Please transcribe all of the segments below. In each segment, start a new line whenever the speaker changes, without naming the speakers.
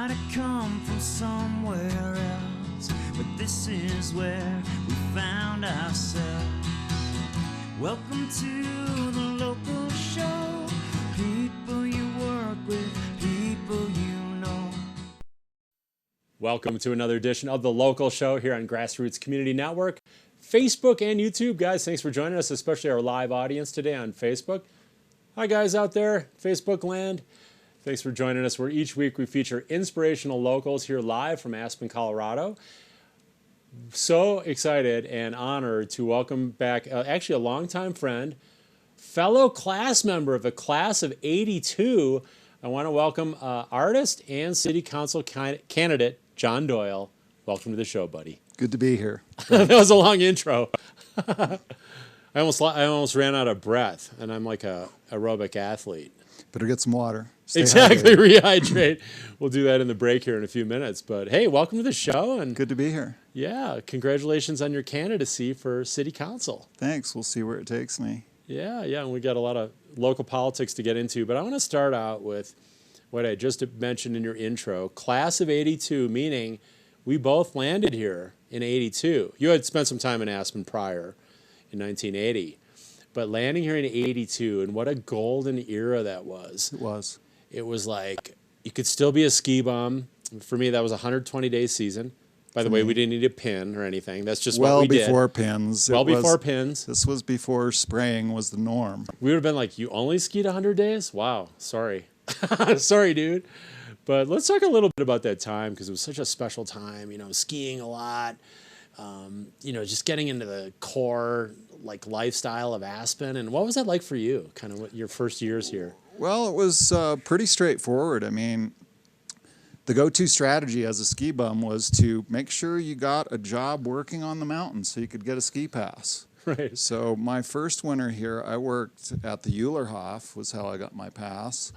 might have come from somewhere else, but this is where we found ourselves. Welcome to the local show. People you work with, people you know.
Welcome to another edition of the local show here on GrassRoots Community Network, Facebook and YouTube. Guys, thanks for joining us, especially our live audience today on Facebook. Hi guys out there, Facebook land. Thanks for joining us, where each week we feature inspirational locals here live from Aspen, Colorado. So excited and honored to welcome back actually a longtime friend, fellow class member of the class of '82. I want to welcome artist and city council candidate John Doyle. Welcome to the show, buddy.
Good to be here.
That was a long intro. I almost ran out of breath, and I'm like a aerobic athlete.
Better get some water. Stay
Exactly,
hydrated.
rehydrate. We'll do that in the break here in a few minutes. But hey, welcome to the show. And
Good to be here.
yeah, congratulations on your candidacy for city council.
Thanks. We'll see where it takes me.
Yeah, and we got a lot of local politics to get into. But I want to start out with what I just mentioned in your intro, class of '82, meaning we both landed here in '82. You had spent some time in Aspen prior in 1980. But landing here in '82, and what a golden era that was.
It was.
It was like you could still be a ski bum. For me, that was a 120-day season. By the way, we didn't need a pin or anything. That's just what we did.
Well before pins.
Well before pins.
This was before spraying was the norm.
We would have been like, you only skied 100 days? Wow, sorry. Sorry, dude. But let's talk a little bit about that time, because it was such a special time, skiing a lot, just getting into the core lifestyle of Aspen. And what was that like for you, kind of your first years here?
Well, it was pretty straightforward. I mean, the go-to strategy as a ski bum was to make sure you got a job working on the mountain so you could get a ski pass.
Right.
So my first winter here, I worked at the Eulerhof, was how I got my pass.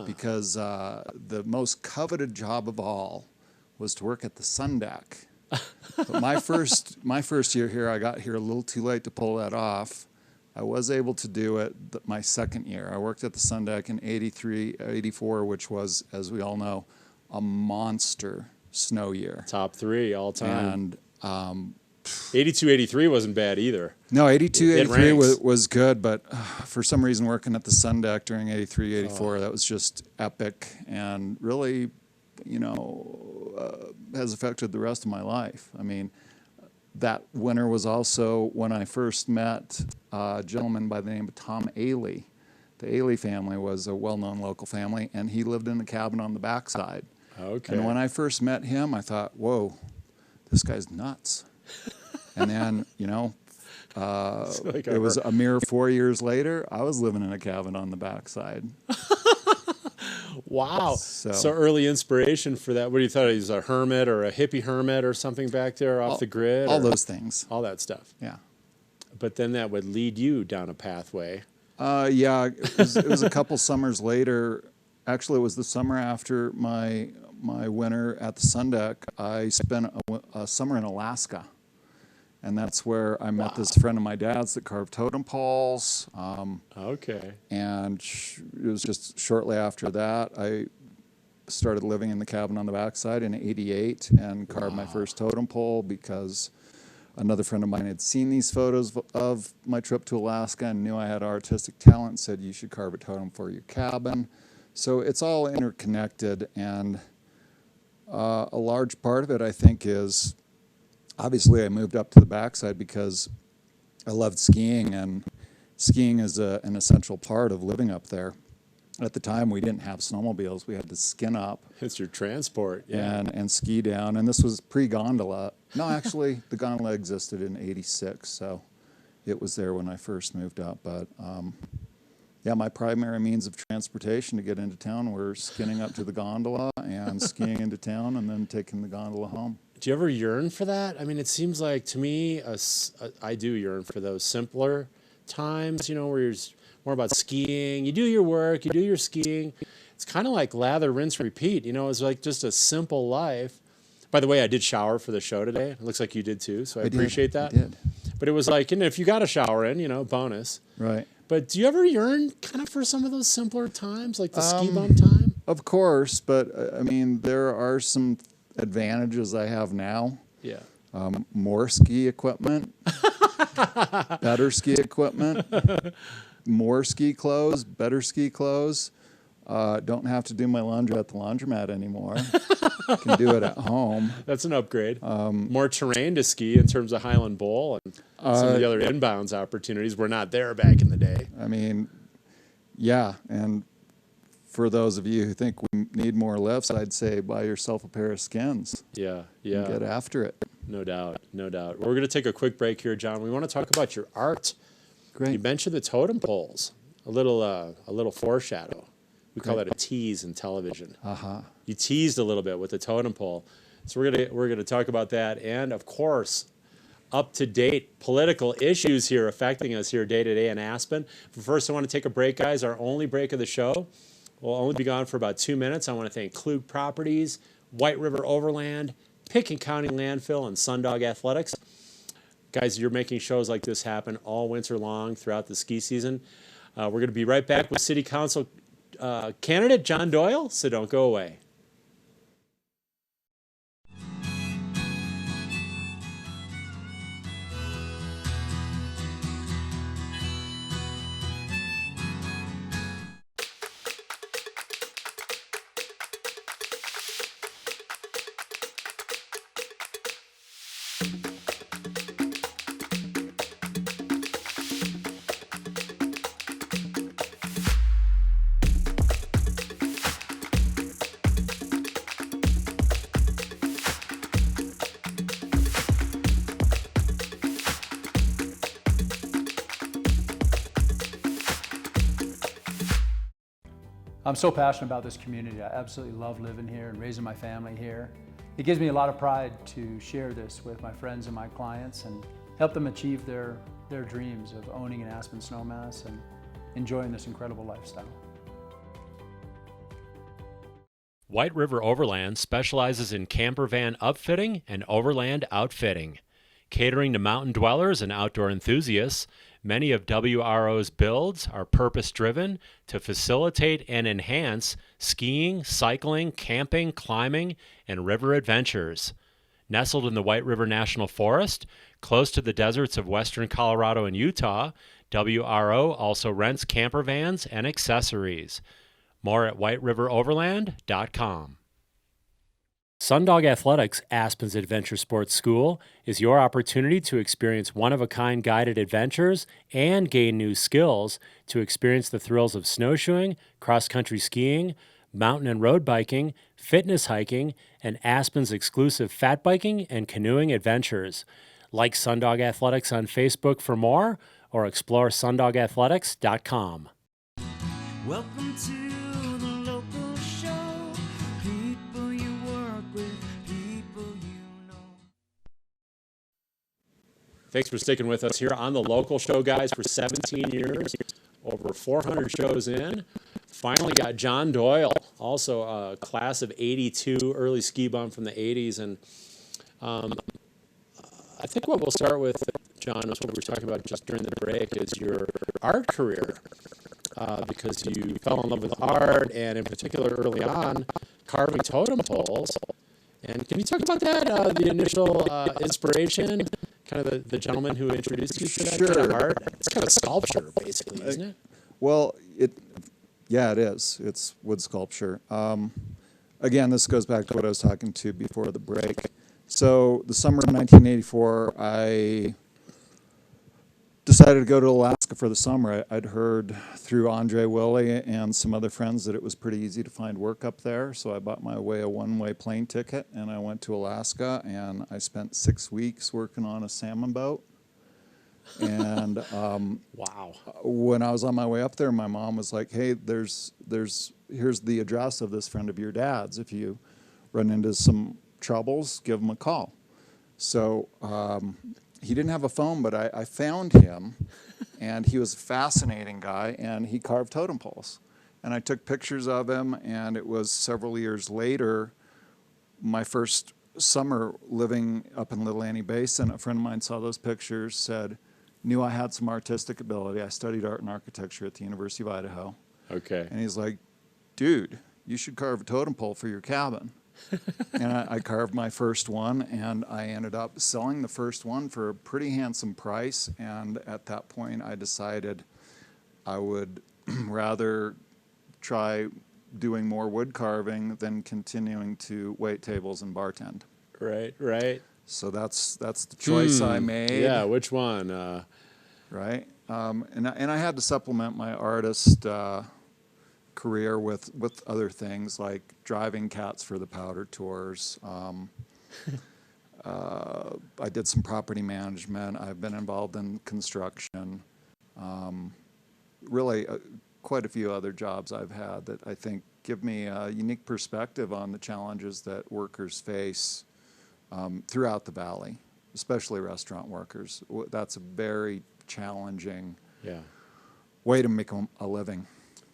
Because the most coveted job of all was to work at the sun deck. But my first year here, I got here a little too late to pull that off. I was able to do it my second year. I worked at the sun deck in '83, '84, which was, as we all know, a monster snow year.
Top 3 all time.
And
82, 83 wasn't bad either.
no, 82, 83
ranks.
was good, but for some reason working at the sun deck during 83, 84, that was just epic and really, has affected the rest of my life. I mean, that winter was also when I first met a gentleman by the name of Tom Ailey. The Ailey family was a well-known local family, and he lived in a cabin on the backside.
Okay.
And when I first met him, I thought, whoa, this guy's nuts. And then, it was a mere 4 years later, I was living in a cabin on the backside.
Wow. So
early
early inspiration for that. What do you thought? He was a hermit or a hippie hermit or something back there off the grid?
All
or
those things.
all that stuff.
Yeah.
But then that would lead you down a pathway.
Yeah, it was a couple summers later. Actually, it was the summer after my winter at the sun deck. I spent a summer in Alaska. And that's where I met this friend of my dad's that carved totem poles.
Okay.
And it was just shortly after that, I started living in the cabin on the backside in '88 and carved my first totem pole because another friend of mine had seen these photos of my trip to Alaska and knew I had artistic talent and said, you should carve a totem for your cabin. So it's all interconnected, and a large part of it, I think, is obviously I moved up to the backside because I loved skiing, and skiing is an essential part of living up there. At the time, we didn't have snowmobiles. We had to skin up.
It's your transport. Yeah.
And ski down. And this was pre-gondola. No, actually, the gondola existed in '86, so it was there when I first moved up. But yeah, my primary means of transportation to get into town were skinning up to the gondola and skiing into town and then taking the gondola home.
Do you ever yearn for that? I mean, it seems like to me, I do yearn for those simpler times, where you're more about skiing. You do your work, you do your skiing. It's kind of like lather, rinse, repeat. It's like just a simple life. By the way, I did shower for the show today. It looks like you did too, so I appreciate that.
I did.
But it was like, if you got a shower in, bonus.
Right.
But do you ever yearn kind of for some of those simpler times, like the ski bum time?
Of course, but I mean, there are some advantages I have now.
Yeah.
More ski equipment, better ski equipment, more ski clothes, better ski clothes. Don't have to do my laundry at the laundromat anymore. Can do it at home.
That's an upgrade. More terrain to ski in terms of Highland Bowl and some of the other inbounds opportunities were not there back in the day.
I mean, yeah, and for those of you who think we need more lifts, I'd say buy yourself a pair of skins.
Yeah.
And get after it.
No doubt. We're going to take a quick break here, John. We want to talk about your art.
Great.
You mentioned the totem poles. A little foreshadow. We call that a tease in television. You teased a little bit with the totem pole. So we're gonna talk about that, and of course, up-to-date political issues here affecting us here day to day in Aspen. But first, I want to take a break, guys. Our only break of the show. We'll only be gone for about 2 minutes. I want to thank Klug Properties, White River Overland, Picken County Landfill, and Sundog Athletics. Guys, you're making shows like this happen all winter long throughout the ski season. We're going to be right back with City Council candidate John Doyle, so don't go away.
I'm so passionate about this community. I absolutely love living here and raising my family here. It gives me a lot of pride to share this with my friends and my clients and help them achieve their dreams of owning an Aspen snowmass and enjoying this incredible lifestyle.
White River Overland specializes in camper van upfitting and overland outfitting. Catering to mountain dwellers and outdoor enthusiasts, many of WRO's builds are purpose-driven to facilitate and enhance skiing, cycling, camping, climbing, and river adventures. Nestled in the White River National Forest, close to the deserts of western Colorado and Utah, WRO also rents camper vans and accessories. More at whiteriveroverland.com. Sundog Athletics, Aspen's adventure sports school, is your opportunity to experience one-of-a-kind guided adventures and gain new skills to experience the thrills of snowshoeing, cross-country skiing, mountain and road biking, fitness hiking, and Aspen's exclusive fat biking and canoeing adventures. Like Sundog Athletics on Facebook for more, or explore sundogathletics.com.
Welcome to the local show. People you work with, people you know.
Thanks for sticking with us here on the local show, guys, for 17 years, over 400 shows in. Finally got John Doyle, also a class of 82, early ski bum from the 80s. And I think what we'll start with, John, is what we were talking about just during the break, is your art career. Because you fell in love with art, and in particular early on, carving totem poles. And can you talk about that, the initial inspiration, kind of the gentleman who introduced you to that kind of art? It's kind of sculpture, basically, isn't it?
Well, it is. It's wood sculpture. Again, this goes back to what I was talking to before the break. So the summer of 1984, I decided to go to Alaska for the summer. I'd heard through Andre Willie and some other friends that it was pretty easy to find work up there, so I bought my way a one-way plane ticket, and I went to Alaska, and I spent 6 weeks working on a salmon boat. And
Wow.
When I was on my way up there, my mom was like, "Hey, here's the address of this friend of your dad's. If you run into some troubles, give him a call." So he didn't have a phone, but I found him, and he was a fascinating guy, and he carved totem poles. And I took pictures of him, and it was several years later, my first summer living up in Little Annie Basin, a friend of mine saw those pictures, said, knew I had some artistic ability. I studied art and architecture at the University of Idaho.
Okay.
And he's like, "Dude, you should carve a totem pole for your cabin. And I carved my first one, and I ended up selling the first one for a pretty handsome price. And at that point, I decided I would rather try doing more wood carving than continuing to wait tables and bartend.
Right, right.
So that's the choice I made.
Yeah, which one?
Right, and I had to supplement my artist career with other things like driving cats for the powder tours. I did some property management. I've been involved in construction. Really, quite a few other jobs I've had that I think give me a unique perspective on the challenges that workers face throughout the valley, especially restaurant workers. That's a very challenging way to make a living.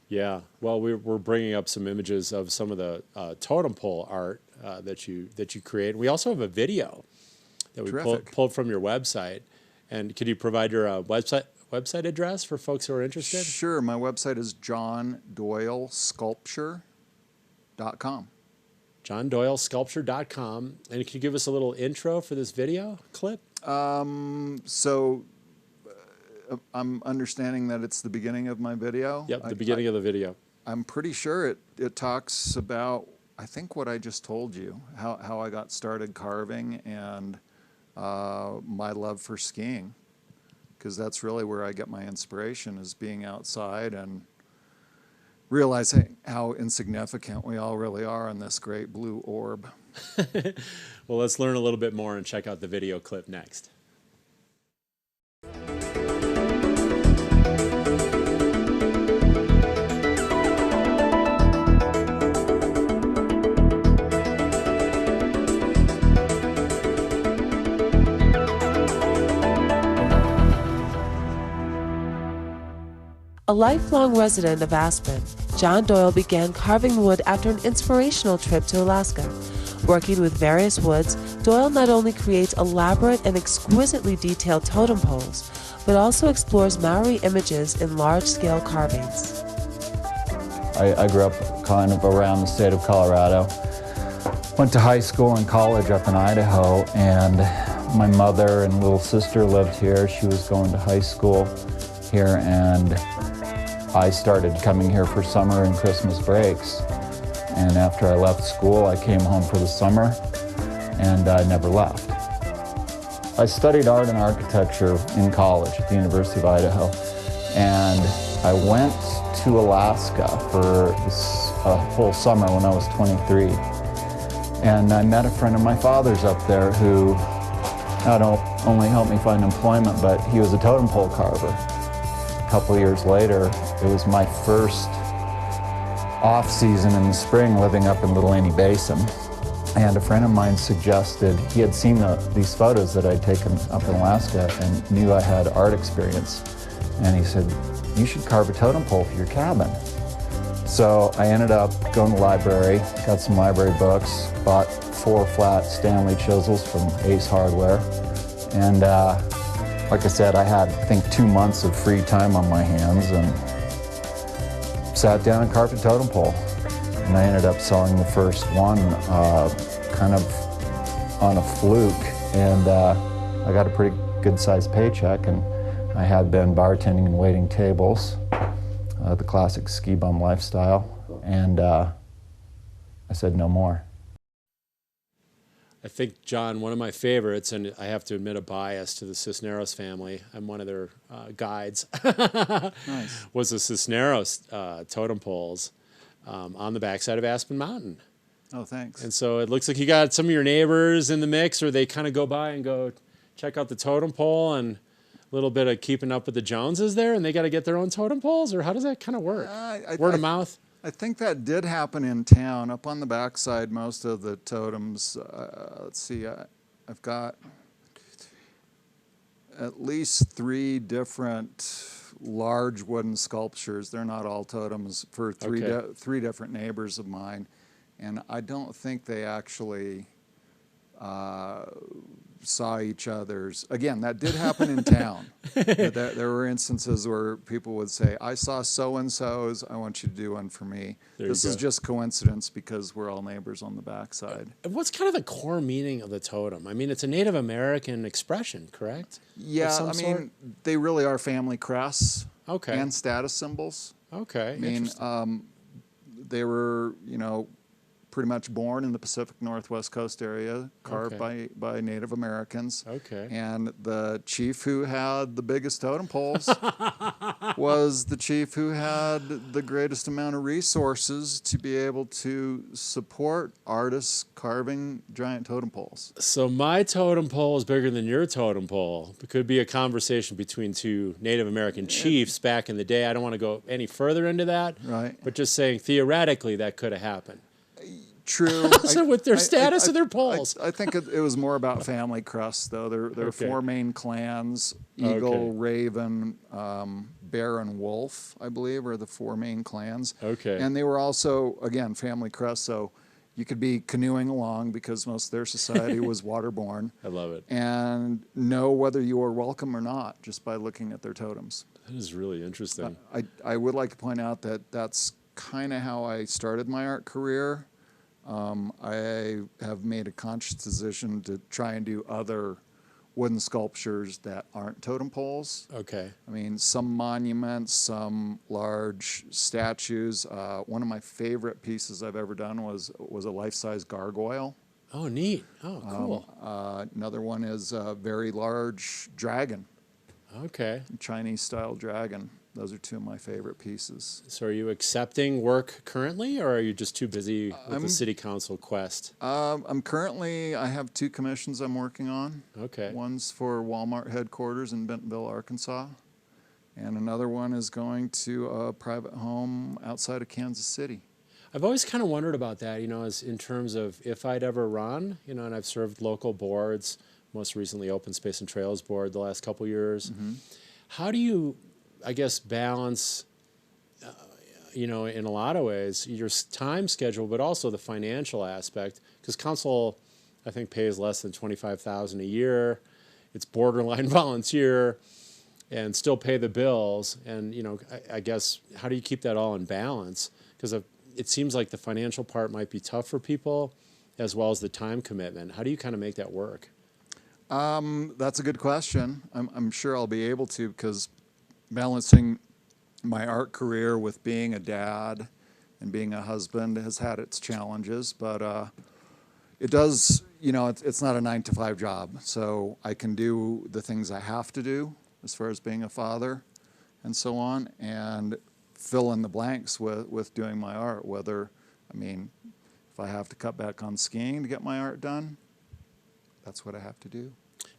Yeah, well, we're bringing up some images of some of the totem pole art that you create. We also have a video that we pulled from your website. And could you provide your website address for folks who are interested?
Sure, my website is johndoylesculpture.com.
johndoylesculpture.com. And can you give us a little intro for this video clip?
I'm understanding that it's the beginning of my video.
Yep, the beginning of the video.
I'm pretty sure it talks about, I think, what I just told you, how I got started carving and my love for skiing, because that's really where I get my inspiration, is being outside and realizing how insignificant we all really are in this great blue orb.
Well, let's learn a little bit more and check out the video clip next.
A lifelong resident of Aspen, John Doyle began carving wood after an inspirational trip to Alaska. Working with various woods, Doyle not only creates elaborate and exquisitely detailed totem poles, but also explores Maori images in large-scale carvings.
I grew up kind of around the state of Colorado. Went to high school and college up in Idaho, and my mother and little sister lived here. She was going to high school here, and I started coming here for summer and Christmas breaks. And after I left school, I came home for the summer, and I never left. I studied art and architecture in college at the University of Idaho, and I went to Alaska for a whole summer when I was 23. And I met a friend of my father's up there who not only helped me find employment, but he was a totem pole carver. A couple of years later, it was my first off-season in the spring living up in Little Annie Basin. And a friend of mine suggested, he had seen these photos that I'd taken up in Alaska and knew I had art experience. And he said, you should carve a totem pole for your cabin. So I ended up going to the library, got some library books, bought 4 flat Stanley chisels from Ace Hardware. And like I said, I had, I think, 2 months of free time on my hands and sat down and carved a totem pole. And I ended up selling the first one kind of on a fluke. And I got a pretty good sized paycheck, and I had been bartending and waiting tables, the classic ski bum lifestyle. And I said no more.
I think, John, one of my favorites, and I have to admit a bias to the Cisneros family, I'm one of their guides,
Nice.
was the Cisneros totem poles on the backside of Aspen Mountain.
Oh, thanks.
And so it looks like you got some of your neighbors in the mix, or they kind of go by and go check out the totem pole, and a little bit of keeping up with the Joneses there, and they got to get their own totem poles, or how does that kind of work? Word of mouth?
I think that did happen in town. Up on the backside, most of the totems, let's see, I've got at least 3 different large wooden sculptures. They're not all totems, for three different neighbors of mine. And I don't think they actually saw each other's. Again, that did happen in town. But there were instances where people would say, I saw so-and-so's, I want you to do one for me. This is just coincidence because we're all neighbors on the backside.
What's kind of the core meaning of the totem? I mean, it's a Native American expression, correct?
Yeah, I mean, they really are family crests and status symbols.
Okay,
I mean, they were, you know, pretty much born in the Pacific Northwest coast area, carved by Native Americans.
Okay.
And the chief who had the biggest totem poles was the chief who had the greatest amount of resources to be able to support artists carving giant totem poles.
So my totem pole is bigger than your totem pole. It could be a conversation between two Native American chiefs back in the day. I don't want to go any further into that.
Right.
But just saying theoretically that could have happened.
True.
So with their status of their poles.
I think it was more about family crests, though. There are four main clans: Eagle, Raven, Bear, and Wolf, I believe, are the four main clans.
Okay.
And they were also, again, family crests, so you could be canoeing along because most of their society was waterborne.
I love it.
And know whether you are welcome or not just by looking at their totems.
That is really interesting.
I would like to point out that that's kind of how I started my art career. I have made a conscious decision to try and do other wooden sculptures that aren't totem poles.
Okay.
I mean, some monuments, some large statues. One of my favorite pieces I've ever done was a life-size gargoyle.
Oh, neat. Oh, cool.
Another one is a very large dragon.
Okay.
Chinese-style dragon. Those are two of my favorite pieces.
So are you accepting work currently, or are you just too busy with the city council quest?
I have two commissions I'm working on.
Okay.
One's for Walmart headquarters in Bentonville, Arkansas. And another one is going to a private home outside of Kansas City.
I've always kind of wondered about that, you know, as in terms of if I'd ever run, you know, and I've served local boards, most recently Open Space and Trails Board the last couple years. Mm-hmm. How do you, I guess, balance, you know, in a lot of ways, your time schedule, but also the financial aspect? Because council, I think, pays less than $25,000 a year. It's borderline volunteer, and still pay the bills. And you know, I guess, how do you keep that all in balance? Because it seems like the financial part might be tough for people, as well as the time commitment. How do you kind of make that work?
That's a good question. I'm sure I'll be able to, because balancing my art career with being a dad and being a husband has had its challenges, but it does, you know, it's not a 9-to-5 job, so I can do the things I have to do as far as being a father and so on, and fill in the blanks with doing my art, whether, I mean, if I have to cut back on skiing to get my art done, that's what I have to do.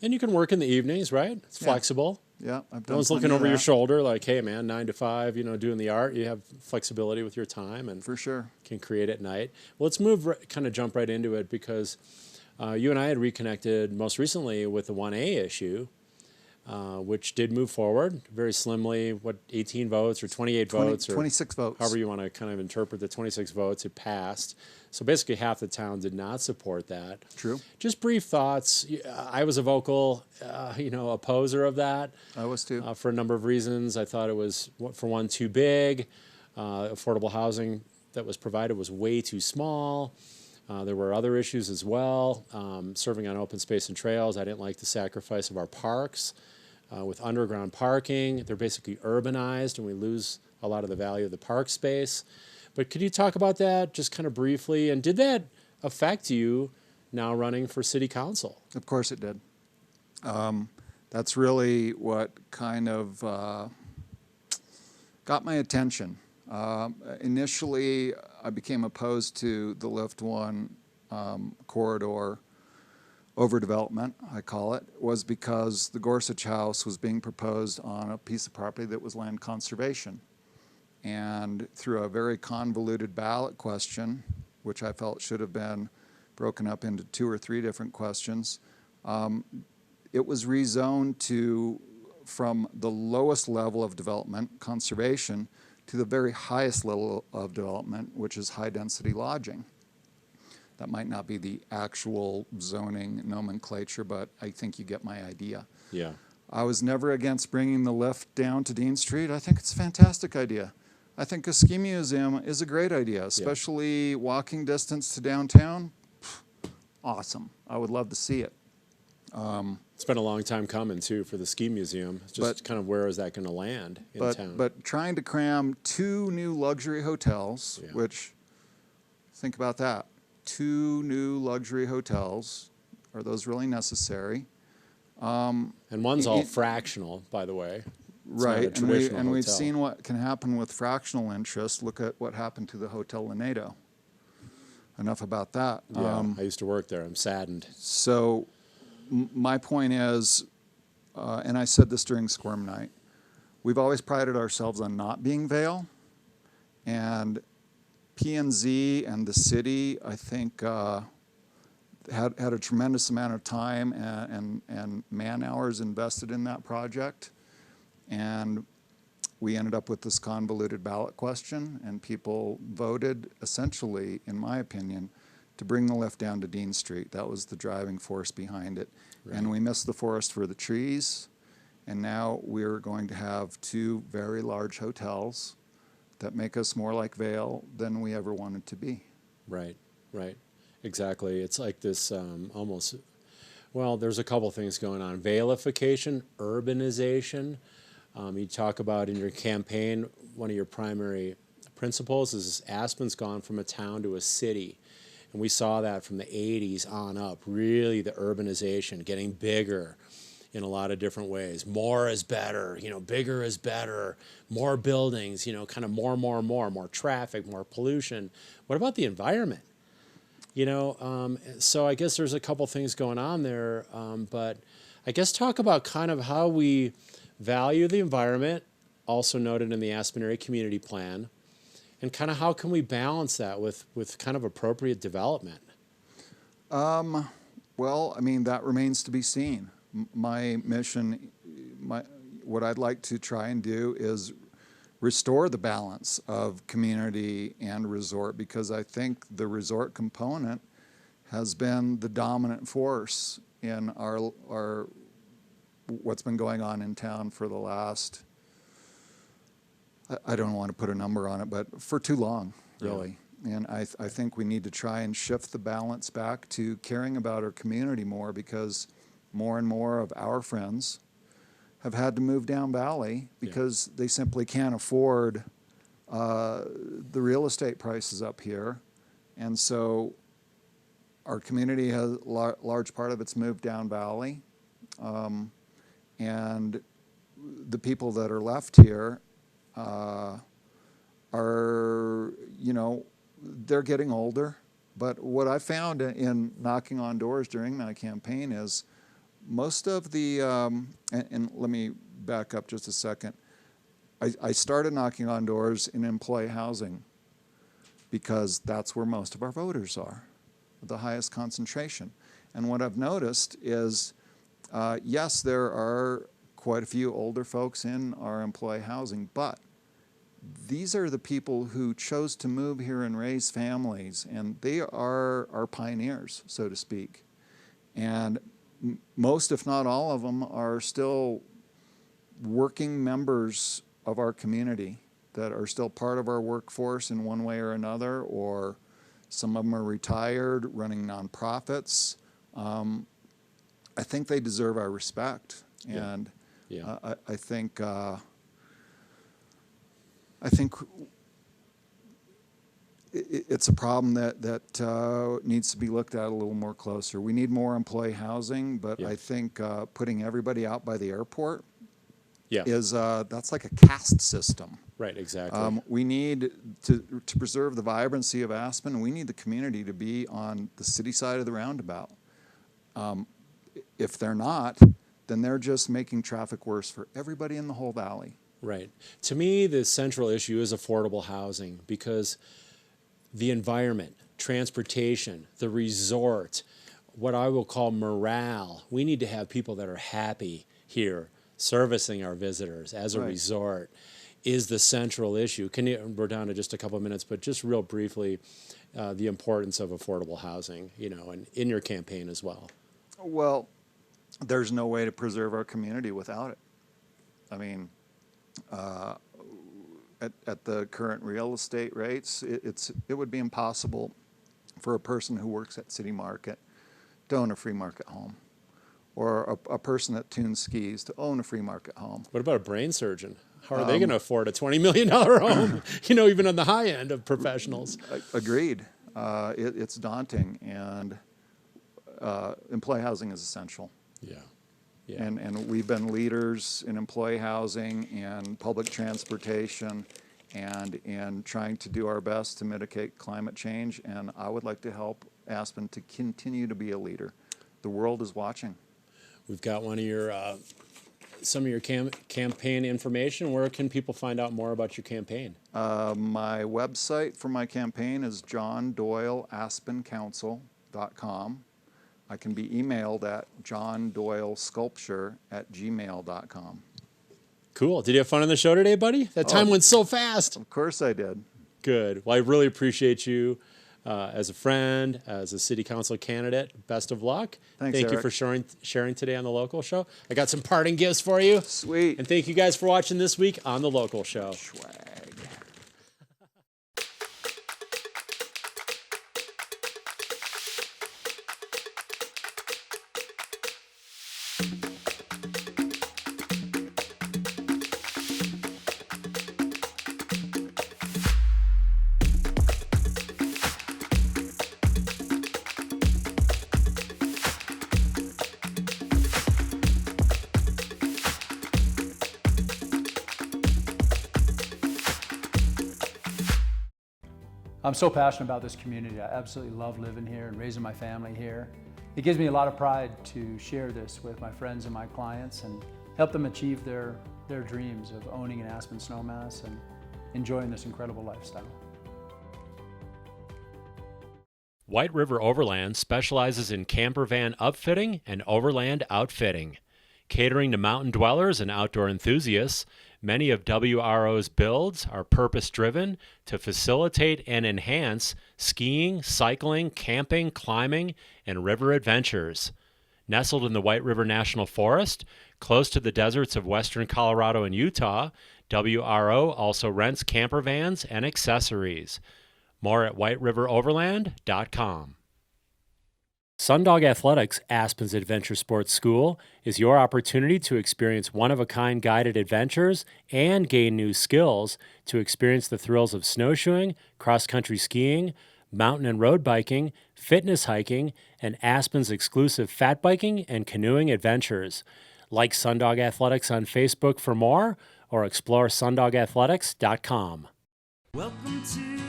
And you can work in the evenings, right? It's flexible.
Yeah, I've done.
No one's looking over your shoulder like, hey, man, 9 to 5, you know, doing the art. You have flexibility with your time and
for sure
can create at night. Well, let's kind of jump right into it, because you and I had reconnected most recently with the 1A issue, which did move forward very slimly. 18 votes or 28 votes? Or
26 votes.
However you want to kind of interpret the 26 votes, it passed. So basically half the town did not support that.
True.
Just brief thoughts. I was a vocal, you know, opposer of that.
I was too.
For a number of reasons. I thought it was, for one, too big. Affordable housing that was provided was way too small. There were other issues as well. Serving on open space and trails, I didn't like the sacrifice of our parks. With underground parking, they're basically urbanized, and we lose a lot of the value of the park space. But could you talk about that just kind of briefly? And did that affect you now running for city council?
Of course it did. That's really what kind of got my attention. Initially, I became opposed to the Lift 1 corridor overdevelopment, I call it, was because the Gorsuch House was being proposed on a piece of property that was land conservation. And through a very convoluted ballot question, which I felt should have been broken up into 2 or 3 different questions, it was rezoned from the lowest level of development, conservation, to the very highest level of development, which is high-density lodging. That might not be the actual zoning nomenclature, but I think you get my idea.
Yeah.
I was never against bringing the lift down to Dean Street. I think it's a fantastic idea. I think a ski museum is a great idea, especially walking distance to downtown. Awesome. I would love to see it.
It's been a long time coming, too, for the ski museum. It's just kind of where is that going to land in town?
But trying to cram 2 new luxury hotels, which, think about that. 2 new luxury hotels. Are those really necessary?
And one's all fractional, by the way. It's
right,
and
we've seen what can happen with fractional interest. Look at what happened to the Hotel Lanedo. Enough about that.
Yeah, I used to work there. I'm saddened.
So my point is, and I said this during Squirm Night, we've always prided ourselves on not being Vail, and P&Z and the city, I think, had a tremendous amount of time and man hours invested in that project. And we ended up with this convoluted ballot question, and people voted essentially, in my opinion, to bring the lift down to Dean Street. That was the driving force behind it. Right. And we missed the forest for the trees, and now we're going to have 2 very large hotels that make us more like Vail than we ever wanted to be.
Right, right. Exactly. It's like this almost, well, there's a couple things going on. Vailification, urbanization. You talk about in your campaign, one of your primary principles is Aspen's gone from a town to a city. And we saw that from the 80s on up, really the urbanization, getting bigger in a lot of different ways. More is better, bigger is better, more buildings, kind of more traffic, more pollution. What about the environment? So I guess there's a couple things going on there, but I guess talk about kind of how we value the environment, also noted in the Aspen Area Community Plan, and kind of how can we balance that with kind of appropriate development?
Well, I mean, that remains to be seen. My mission, what I'd like to try and do is restore the balance of community and resort, because I think the resort component has been the dominant force in our what's been going on in town for the last, I don't want to put a number on it, but for too long, really. Yeah. And I think we need to try and shift the balance back to caring about our community more, because more and more of our friends have had to move down valley because they simply can't afford the real estate prices up here. And so our community has a large part of it's moved down valley. And the people that are left here are, they're getting older. But what I found in knocking on doors during my campaign is most of the, and let me back up just a second. I started knocking on doors in employee housing because that's where most of our voters are, the highest concentration. And what I've noticed is, yes, there are quite a few older folks in our employee housing, but these are the people who chose to move here and raise families, and they are our pioneers, so to speak. And most, if not all of them, are still working members of our community that are still part of our workforce in one way or another, or some of them are retired, running nonprofits. I think they deserve our respect, and I think it's a problem that needs to be looked at a little more closer. We need more employee housing, but I think putting everybody out by the airport is that's like a caste system.
Right, exactly.
We need to preserve the vibrancy of Aspen. We need the community to be on the city side of the roundabout. If they're not, then they're just making traffic worse for everybody in the whole valley.
Right. To me, the central issue is affordable housing, because the environment, transportation, the resort, what I will call morale. We need to have people that are happy here servicing our visitors as a resort. is the central issue. We're down to just a couple of minutes, but just real briefly, the importance of affordable housing, and in your campaign as well.
Well, there's no way to preserve our community without it. I mean, at the current real estate rates, it would be impossible for a person who works at City Market to own a free market home, or a person that tunes skis to own a free market home.
What about a brain surgeon? How are they going to afford a $20 million home, even on the high end of professionals?
Agreed. It's daunting, and employee housing is essential.
Yeah.
And we've been leaders in employee housing and public transportation and in trying to do our best to mitigate climate change. And I would like to help Aspen to continue to be a leader. The world is watching.
We've got some of your campaign information. Where can people find out more about your campaign?
My website for my campaign is johndoyleaspencouncil.com. I can be emailed at johndoylesculpture@gmail.com.
Cool. Did you have fun on the show today, buddy? That time went so fast.
Of course I did.
Good. Well, I really appreciate you as a friend, as a city council candidate. Best of luck.
Thanks,
Thank you
Erik.
for sharing today on The Local Show. I got some parting gifts for you.
Sweet.
And thank you guys for watching this week on The Local Show.
Swag.
I'm so passionate about this community. I absolutely love living here and raising my family here. It gives me a lot of pride to share this with my friends and my clients and help them achieve their dreams of owning an Aspen snowmass and enjoying this incredible lifestyle.
White River Overland specializes in camper van upfitting and overland outfitting. Catering to mountain dwellers and outdoor enthusiasts, many of WRO's builds are purpose-driven to facilitate and enhance skiing, cycling, camping, climbing, and river adventures. Nestled in the White River National Forest, close to the deserts of western Colorado and Utah, WRO also rents camper vans and accessories. More at whiteriveroverland.com. Sundog Athletics, Aspen's adventure sports school, is your opportunity to experience one-of-a-kind guided adventures and gain new skills to experience the thrills of snowshoeing, cross-country skiing, mountain and road biking, fitness hiking, and Aspen's exclusive fat biking and canoeing adventures. Like Sundog Athletics on Facebook for more, or explore sundogathletics.com.
Welcome to